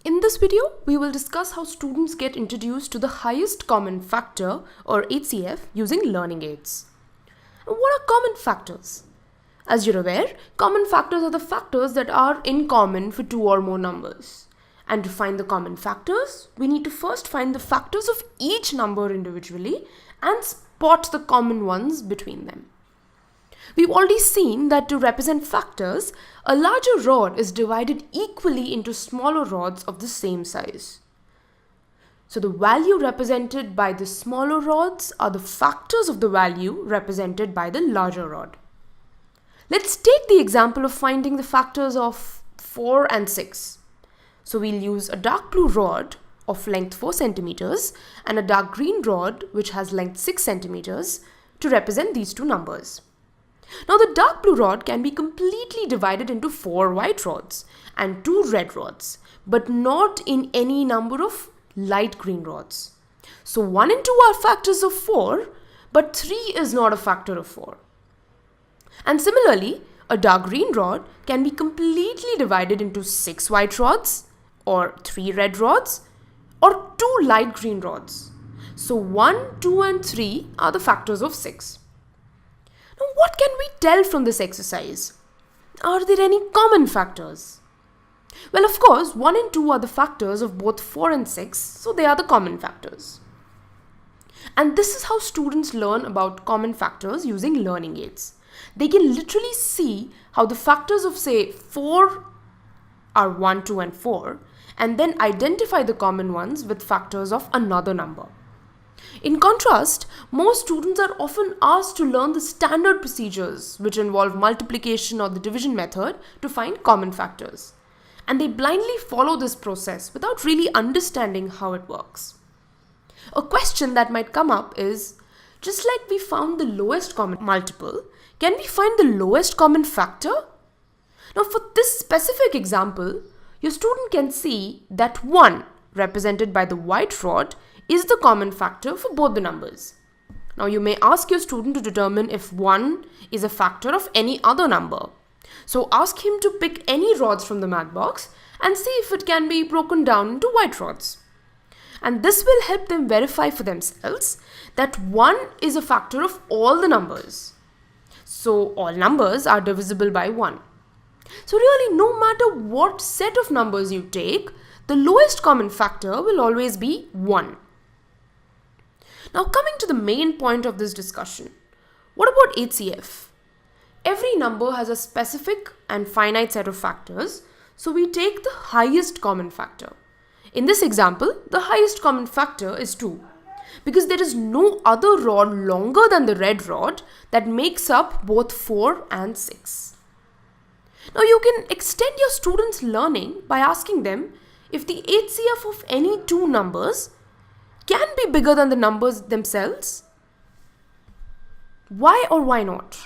In this video, we will discuss how students get introduced to the highest common factor or HCF using learning aids. What are common factors? As you're aware, common factors are the factors that are in common for two or more numbers. And to find the common factors, we need to first find the factors of each number individually and spot the common ones between them. We've already seen that to represent factors, a larger rod is divided equally into smaller rods of the same size. So the value represented by the smaller rods are the factors of the value represented by the larger rod. Let's take the example of finding the factors of 4 and 6. So we'll use a dark blue rod of length 4 centimeters and a dark green rod which has length 6 centimeters to represent these two numbers. Now the dark blue rod can be completely divided into 4 white rods and 2 red rods, but not in any number of light green rods. So 1 and 2 are factors of 4, but 3 is not a factor of 4. And similarly, a dark green rod can be completely divided into 6 white rods, or 3 red rods, or 2 light green rods. So 1, 2 and 3 are the factors of 6. Now, what can we tell from this exercise? Are there any common factors? Well, of course, 1 and 2 are the factors of both 4 and 6, so they are the common factors. And this is how students learn about common factors using learning aids. They can literally see how the factors of, say, 4 are 1, 2 and 4, and then identify the common ones with factors of another number. In contrast, most students are often asked to learn the standard procedures which involve multiplication or the division method to find common factors. And they blindly follow this process without really understanding how it works. A question that might come up is, just like we found the lowest common multiple, can we find the lowest common factor? Now for this specific example, your student can see that 1, represented by the white rod, is the common factor for both the numbers. Now you may ask your student to determine if 1 is a factor of any other number. So ask him to pick any rods from the math box and see if it can be broken down into white rods. And this will help them verify for themselves that 1 is a factor of all the numbers. So all numbers are divisible by 1. So really, no matter what set of numbers you take, the lowest common factor will always be 1. Now coming to the main point of this discussion, what about HCF? Every number has a specific and finite set of factors, so we take the highest common factor. In this example, the highest common factor is 2, because there is no other rod longer than the red rod that makes up both 4 and 6. Now you can extend your students' learning by asking them if the HCF of any two numbers can be bigger than the numbers themselves. Why or why not?